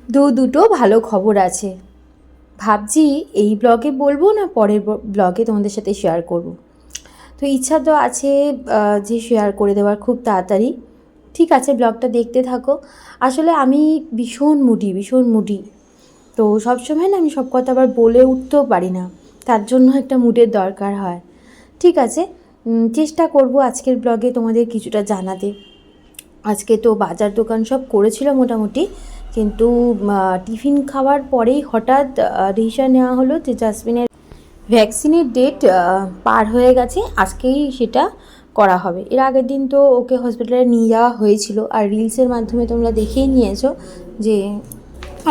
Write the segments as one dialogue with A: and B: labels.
A: দুটো ভালো খবর আছে। ভাবছি এই ব্লগে বলবো না পরের ব্লগে তোমাদের সাথে শেয়ার করব। তো ইচ্ছা তো আছে যে শেয়ার করে দেওয়ার খুব তাড়াতাড়ি। ঠিক আছে, ব্লগটা দেখতে থাকো। আসলে আমি ভীষণ মুডি। তো সবসময় না আমি সব কথা আবার বলে উঠতেও পারি না, তার জন্য একটা মুডের দরকার হয়। ঠিক আছে, চেষ্টা করব আজকের ব্লগে তোমাদের কিছুটা জানাতে। আজকে তো বাজার দোকান সব করেছিল মোটামুটি, কিন্তু টিফিন খাওয়ার পরেই হঠাৎ ডিসিশন নেওয়া হলো যে জাসমিনের ভ্যাকসিনের ডেট পার হয়ে গেছে, আজকেই সেটা করা হবে। এর আগের দিন তো ওকে হসপিটালে নিয়ে যাওয়া হয়েছিল, আর রিলসের মাধ্যমে তোমরা দেখেই নিয়েছো যে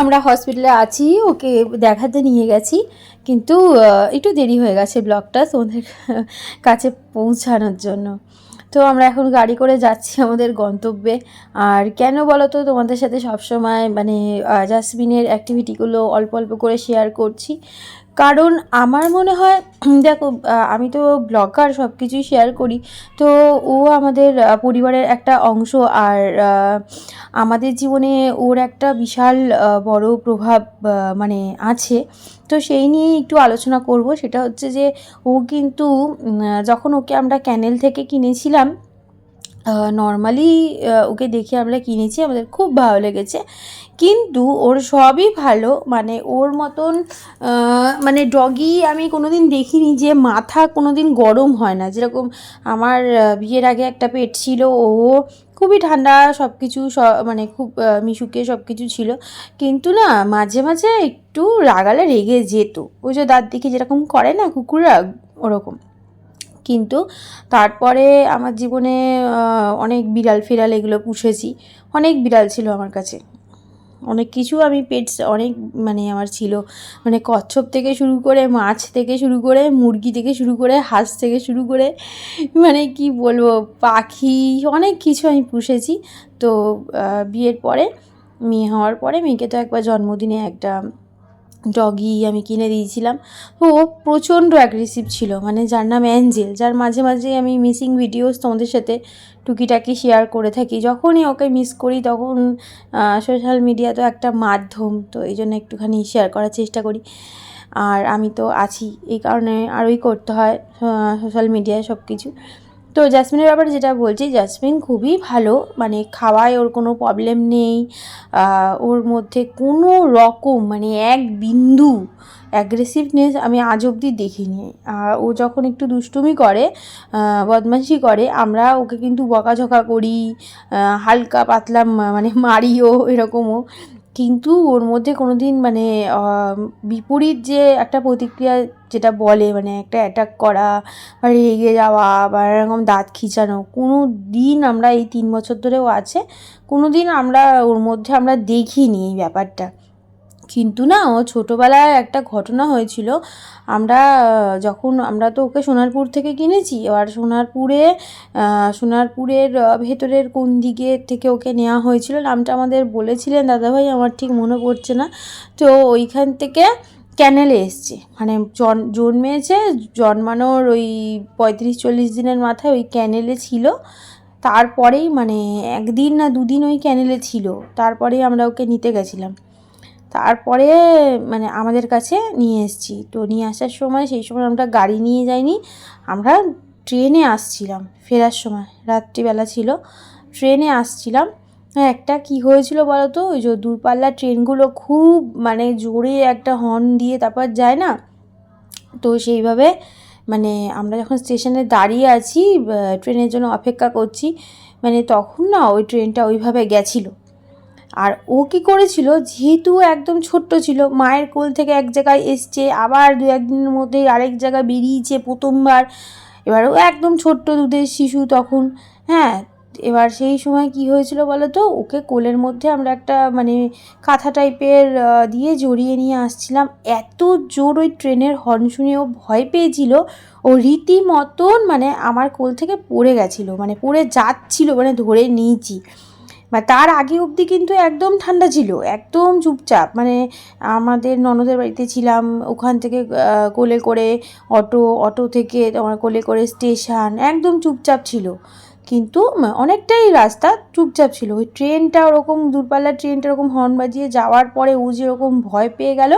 A: আমরা হসপিটালে আছি, ওকে দেখাতে নিয়ে গেছি। কিন্তু একটু দেরি হয়ে গেছে ব্লগটা তোমাদের কাছে পৌঁছানোর জন্য। তো আমরা এখন গাড়ি করে যাচ্ছি আমাদের গন্তব্যে। আর কেন বলো তো তোমাদের সাথে সবসময় মানে জাসমিনের অ্যাক্টিভিটিগুলো অল্প অল্প করে শেয়ার করছি, কারণ আমার মনে হয় দেখো আমি তো ব্লগার, সব কিছুই শেয়ার করি। তো ও আমাদের পরিবারের একটা অংশ, আর আমাদের জীবনে ওর একটা বিশাল বড় প্রভাব মানে আছে। তো সেই নিয়েই একটু আলোচনা করব। সেটা হচ্ছে যে ও কিন্তু যখন ওকে আমরা ক্যানেল থেকে কিনেছিলাম, নর্মালি ওকে দেখে আমরা কিনেছি, আমাদের খুব ভালো লেগেছে। কিন্তু ওর সবই ভালো, মানে ওর মতন মানে ডগি আমি কোনো দিন দেখিনি যে মাথা কোনো দিন গরম হয় না। যেরকম আমার বিয়ের আগে একটা পেট ছিল, ও খুবই ঠান্ডা, সব কিছু মানে খুব মিশুকে সব কিছু ছিল। কিন্তু না মাঝে মাঝে একটু রাগালে রেগে যেত, ওই যে দাঁত দেখে যেরকম করে না কুকুররা, ওরকম। কিন্তু তারপরে আমার জীবনে অনেক বিড়াল ফিরাল এগুলো পুষেছি, অনেক বিড়াল ছিল আমার কাছে, অনেক কিছু আমি পেটস অনেক মানে আমার ছিল, মানে কচ্ছপ থেকে শুরু করে, মাছ থেকে শুরু করে, মুরগি থেকে শুরু করে, হাঁস থেকে শুরু করে, মানে কি বলবো, পাখি, অনেক কিছু আমি পুষেছি। তো বিয়ের পরে, মেয়ে হওয়ার পরে, মেয়েকে তো একবার জন্মদিনে একটা ডগি আমি কিনে দিয়েছিলাম। ও প্রচণ্ড অ্যাগ্রেসিভ ছিল, মানে যার নাম অ্যাঞ্জেল, যার মাঝে মাঝে আমি মিসিং ভিডিওস তোমাদের সাথে টুকিটাকি শেয়ার করে থাকি। যখনই ওকে মিস করি তখন সোশ্যাল মিডিয়া তো একটা মাধ্যম, তো এই জন্য একটুখানি শেয়ার করার চেষ্টা করি। আর আমি তো আছি এই কারণে আরোই করতে হয় সোশ্যাল মিডিয়ায় সব কিছু। তো জাসমিনের ব্যাপারে যেটা বলছি, জাসমিন খুবই ভালো, মানে খাওয়ায় ওর কোনো প্রবলেম নেই। ওর মধ্যে কোনো রকম মানে এক বিন্দু অ্যাগ্রেসিভনেস আমি আজ অবধি দেখিনি। ও যখন একটু দুষ্টুমি করে, বদমাইশি করে, আমরা ওকে কিন্তু বকাঝকা করি, হালকা পাতলা মানে মারিও, এরকমও। কিন্তু ওর মধ্যে কোনো দিন মানে বিপরীত যে একটা প্রতিক্রিয়া যেটা বলে, মানে একটা অ্যাটাক করা বা রেগে যাওয়া বা এরকম দাঁত খিঁচানো, কোনো দিন আমরা এই 3 বছর ধরেও আছে, কোনো দিন আমরা ওর মধ্যে আমরা দেখিনি এই ব্যাপারটা। কিন্তু না, ও ছোটোবেলায় একটা ঘটনা হয়েছিল। আমরা তো ওকে সোনারপুর থেকে কিনেছি, আর সোনারপুরের ভেতরের কোন দিকে থেকে ওকে নেওয়া হয়েছিল, নামটা আমাদের বলেছিলেন দাদাভাই, আমার ঠিক মনে পড়ছে না। তো ওইখান থেকে ক্যানেলে এসছে, মানে জন্মেছে, জন্মানোর ওই 35-40 দিনের মাথায় ওই ক্যানেলে ছিল। তারপরেই মানে 1 দিন না 2 দিন ওই ক্যানেলে ছিল, তারপরেই আমরা ওকে নিতে গেছিলাম। তারপরে মানে আমাদের কাছে নিয়ে এসেছি। তো নিয়ে আসার সময়, সেই সময় আমরা গাড়ি নিয়ে যাইনি, আমরা ট্রেনে আসছিলাম, ফেরার সময় রাত্রিবেলা ছিল, ট্রেনে আসছিলাম। একটা কি হয়েছিল বলো তো, ওই যে দূরপাল্লার ট্রেনগুলো খুব মানে জোরে একটা হর্ন দিয়ে তারপর যায় না, তো সেইভাবে মানে আমরা যখন স্টেশনে দাঁড়িয়ে আছি, ট্রেনের জন্য অপেক্ষা করছি, মানে তখন না ওই ট্রেনটা ওইভাবে গেছিলো। আর ও কী করেছিল, যেহেতু একদম ছোট্ট ছিল, মায়ের কোল থেকে এক জায়গায় এসছে, আবার 2-1 দিনের মধ্যেই আরেক জায়গায় বেরিয়েছে প্রথমবার। এবার ও একদম ছোট্ট দুধের শিশু তখন। হ্যাঁ, এবার সেই সময় কি হয়েছিল বলো তো, ওকে কোলের মধ্যে আমরা একটা মানে কাঁথা টাইপের দিয়ে জড়িয়ে নিয়ে আসছিলাম। এত জোর ওই ট্রেনের হর্ন শুনে ও ভয় পেয়েছিল, ও রীতিমতন মানে আমার কোল থেকে পড়ে গেছিলো, মানে পড়ে যাচ্ছিলো, মানে ধরে নিয়েছি। বা তার আগে অবধি কিন্তু একদম ঠান্ডা ছিল, একদম চুপচাপ, মানে আমাদের ননদের বাড়িতে ছিলাম, ওখান থেকে কোলে করে অটো থেকে তোমার কোলে করে স্টেশন, একদম চুপচাপ ছিল। কিন্তু অনেকটাই রাস্তা চুপচাপ ছিল। ওই ট্রেনটা ওরকম দূরপাল্লার ট্রেনটা ওরকম হর্ন বাজিয়ে যাওয়ার পরে ও যেরকম ভয় পেয়ে গেল,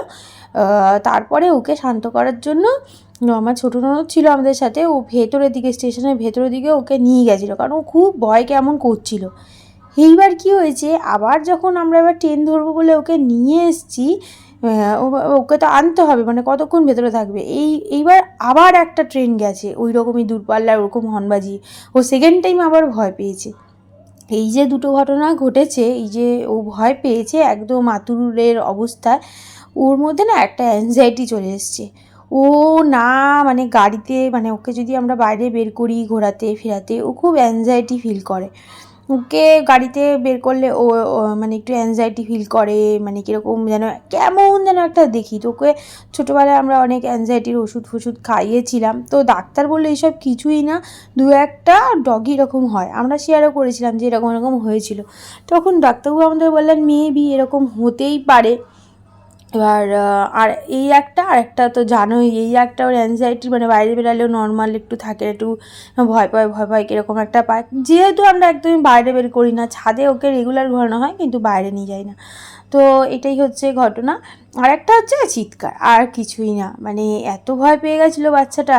A: তারপরে ওকে শান্ত করার জন্য আমার ছোটো ননদ ছিল আমাদের সাথে, ও ভেতরের দিকে স্টেশনের ভেতরের দিকে ওকে নিয়ে গেছিলো, কারণ ও খুব ভয় কেমন করছিল। এইবার কি হয়েছে, আবার যখন আমরা এবার ট্রেন ধরবো বলে ওকে নিয়ে এসেছি, ওকে তো আনতে হবে, মানে কতক্ষণ ভেতরে থাকবে, এইবার আবার একটা ট্রেন গেছে ওই রকমই দূরপাল্লার ওরকম হর্ন বাজিয়ে, ও সেকেন্ড টাইম আবার ভয় পেয়েছে। এই যে দুটো ঘটনা ঘটেছে, এই যে ও ভয় পেয়েছে একদম আতুরের অবস্থায়, ওর মধ্যে না একটা অ্যাংজাইটি চলে এসছে। ও না মানে গাড়িতে, মানে ওকে যদি আমরা বাইরে বের করি ঘোরাতে ফেরাতে, ও খুব অ্যাংজাইটি ফিল করে। ওকে গাড়িতে বের করলে ও মানে একটু অ্যাংজাইটি ফিল করে, মানে কীরকম যেন কেমন যেন একটা দেখি। তো ওকে ছোটোবেলায় আমরা অনেক অ্যাংজাইটির ওষুধ ফষুধ খাইয়েছিলাম, তো ডাক্তার বললো এইসব কিছুই না, দু একটা ডগি এরকম হয়। আমরা শেয়ারও করেছিলাম যে এরকম এরকম হয়েছিল, তখন ডাক্তারবাবু আমাদের বললেন মেবি এরকম হতেই পারে। এবার আরেকটা তো জানোই, এই একটা ওর অ্যাংজাইটি, মানে বাইরে বেরালেও নর্মাল একটু থাকে, একটু ভয় পায় কীরকম একটা পায়, যেহেতু আমরা একদমই বাইরে বের করি না, ছাদে ওকে রেগুলার ঘোরানো হয় কিন্তু বাইরে নিয়ে যাই না। তো এটাই হচ্ছে ঘটনা। আরেকটা হচ্ছে চিৎকার, আর কিছুই না, মানে এত ভয় পেয়ে গেছিলো বাচ্চাটা,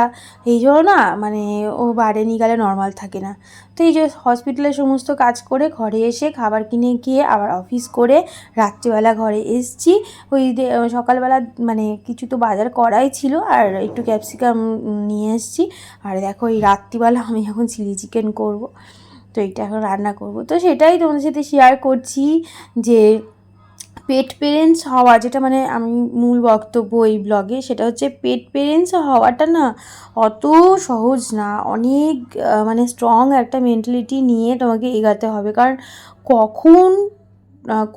A: এই জন্য না মানে ও বাইরে নিয়ে গেলে নর্মাল থাকে না। তো এই যে হসপিটালের সমস্ত কাজ করে ঘরে এসে খাবার কিনে গিয়ে আবার অফিস করে রাত্রিবেলা ঘরে এসছি, ওই সকালবেলা মানে কিছু তো বাজার করাই ছিল, আর একটু ক্যাপসিকাম নিয়ে এসেছি। আর দেখো এই রাত্রিবেলা আমি এখন চিলি চিকেন করব, তো এইটা এখন রান্না করব। তো সেটাই তোমাদের সাথে শেয়ার করছি যে পেট পেরেন্টস হওয়া, যেটা মানে আমি মূল বক্তব্য এই ব্লগে, সেটা হচ্ছে পেট পেরেন্টস হওয়াটা না অত সহজ না, অনেক মানে স্ট্রং একটা মেন্টালিটি নিয়ে তোমাকে এগাতে হবে। কারণ কখন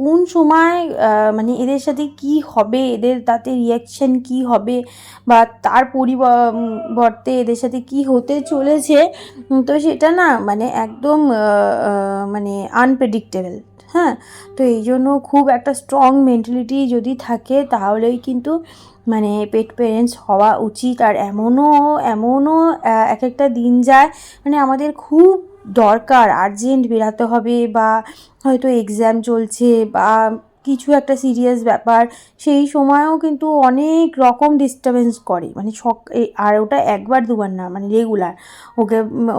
A: কোন সময় মানে এদের সাথে কি হবে, এদের তাতে রিয়াকশান কি হবে, বা তার পরিবর্তে এদের সাথে কি হতে চলেছে, তো সেটা না মানে একদম মানে আনপ্রেডিক্টেবল। হ্যাঁ, তো এই জন্য খুব একটা স্ট্রং মেন্টালিটি যদি থাকে তাহলেই কিন্তু মানে পেট পেরেন্টস হওয়া উচিত। আর এমনও এক একটা দিন যায়, মানে আমাদের খুব দরকার, আর্জেন্ট বেরাতে হবে, বা হয়তো এক্সাম চলছে বা কিছু একটা সিরিয়াস ব্যাপার, সেই সময়ও কিন্তু অনেক রকম ডিস্টার্বেন্স করে, মানে আর ওটা একবার দুবার না, মানে রেগুলার।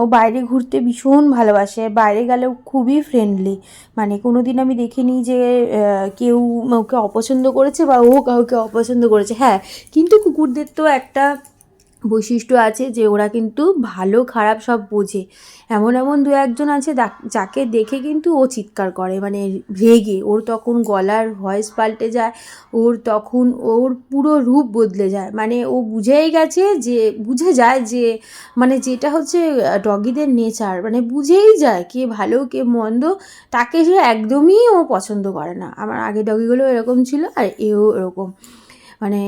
A: ও বাইরে ঘুরতে ভীষণ ভালোবাসে, বাইরে গেলেও খুবই ফ্রেন্ডলি, মানে কোনো দিন আমি দেখিনি যে কেউ ওকে অপছন্দ করেছে বা ও কাউকে অপছন্দ করেছে। হ্যাঁ, কিন্তু কুকুরদের তো একটা বৈশিষ্ট্য আছে যে ওরা কিন্তু ভালো খারাপ সব বোঝে। এমন দু একজন আছে যাকে দেখে কিন্তু ও চিৎকার করে, মানে রেগে ওর তখন গলার ভয়েস পাল্টে যায়, ওর পুরো রূপ বদলে যায়, মানে ও বুঝে যায় যে মানে যেটা হচ্ছে ডগিদের নেচার, মানে বুঝেই যায় কে ভালো কে মন্দ, তাকে সে একদমই ও পছন্দ করে না। আমার আগে ডগিগুলো এরকম ছিল, আর এও এরকম, মানে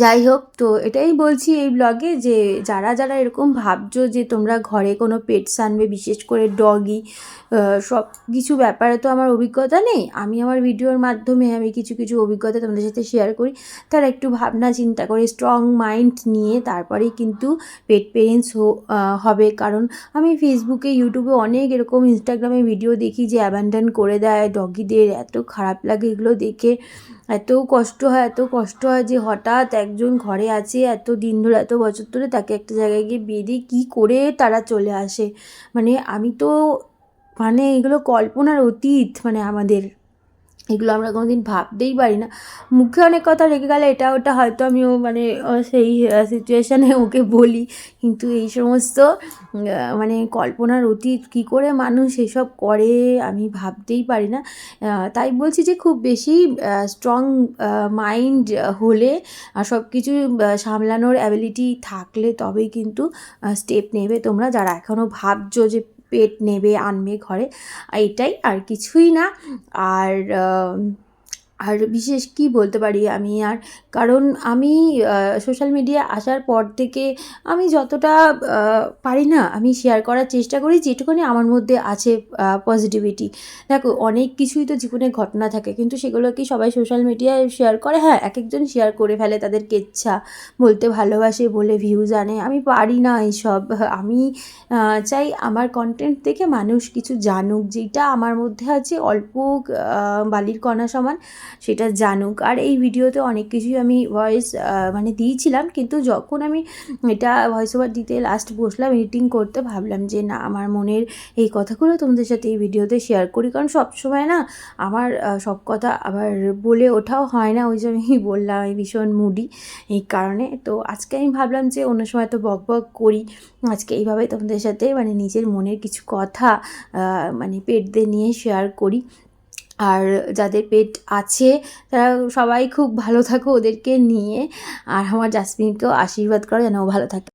A: যাই হোক। তো এটাই বলছি এই ব্লগে যে যারা এরকম ভাবছো যে তোমরা ঘরে কোনো পেটস আনবে, বিশেষ করে ডগি, সব কিছু ব্যাপারে তো আমার অভিজ্ঞতা নেই, আমি আমার ভিডিওর মাধ্যমে আমি কিছু অভিজ্ঞতা তোমাদের সাথে শেয়ার করি, তারা একটু ভাবনা চিন্তা করে স্ট্রং মাইন্ড নিয়ে তারপরেই কিন্তু পেট পেরেন্টস হবে। কারণ আমি ফেসবুকে, ইউটিউবে অনেক এরকম, ইনস্টাগ্রামে ভিডিও দেখি যে অ্যাবান্ডন করে দেয় ডগিদের, এত খারাপ লাগে এগুলো দেখে, এত কষ্ট হয় যে হঠাৎ একজন ঘরে আছে এত দিন ধরে, এত বছর ধরে, তাকে একটা জায়গায় গিয়ে বেঁধে কী করে তারা চলে আসে, মানে আমি তো মানে এগুলো কল্পনার অতীত, মানে আমাদের এগুলো আমরা কোনো দিন ভাবতেই পারি না। মুখে অনেক কথা রেখে গেলে এটা ওটা হয়তো আমিও মানে সেই সিচুয়েশানে ওকে বলি, কিন্তু এই সমস্ত মানে কল্পনার অতীত কী করে মানুষ এসব করে আমি ভাবতেই পারি না। তাই বলছি যে খুব বেশি স্ট্রং মাইন্ড হলে আর সব কিছু সামলানোর অ্যাবিলিটি থাকলে তবেই কিন্তু স্টেপ নেবে তোমরা, যারা এখনও ভাবছো যে পেট নেবে আনবে ঘরে, এটাই, আর কিছুই না। আর বিশেষ কি বলতে পারি আমি আর, কারণ আমি সোশ্যাল মিডিয়ায় আসার পর থেকে আমি যতটা পারি না আমি শেয়ার করার চেষ্টা করি যেটুকুনি আমার মধ্যে আছে পজিটিভিটি। দেখো অনেক কিছুই তো জীবনে ঘটনা থাকে, কিন্তু সেগুলো কি সবাই সোশ্যাল মিডিয়ায় শেয়ার করে? হ্যাঁ, একেকজন শেয়ার করে ফেলে, তাদের কেচ্ছা, বলতে ভালোবাসে বলে ভিউজ আনে। আমি পারি না এইসব। আমি চাই আমার কন্টেন্ট দেখে মানুষ কিছু জানুক, যেটা আমার মধ্যে আছে অল্প বালির কণা সমান, সেটা জানুক। আর এই ভিডিওতে অনেক কিছুই আমি ভয়েস মানে দিয়েছিলাম, কিন্তু যখন আমি এটা ভয়েস ওভার দিতে লাস্ট বসলাম এডিটিং করতে, ভাবলাম যে না, আমার মনের এই কথাগুলো তোমাদের সাথে এই ভিডিওতে শেয়ার করি। কারণ সবসময় না আমার সব কথা আবার বলে ওঠাও হয় না, ওই যে আমি বললাম আমি ভীষণ মুডি এই কারণে। তো আজকে আমি ভাবলাম যে অন্য সময় তো বক বক করি, আজকে এইভাবে তোমাদের সাথে মানে নিজের মনের কিছু কথা মানে পেটদের নিয়ে শেয়ার করি। আর যাদের পেট আছে তারা সবাই খুব ভালো থাকো ওদেরকে নিয়ে, আর আমার জাসমিনকেও আশীর্বাদ করো যেন ও ভালো থাকে।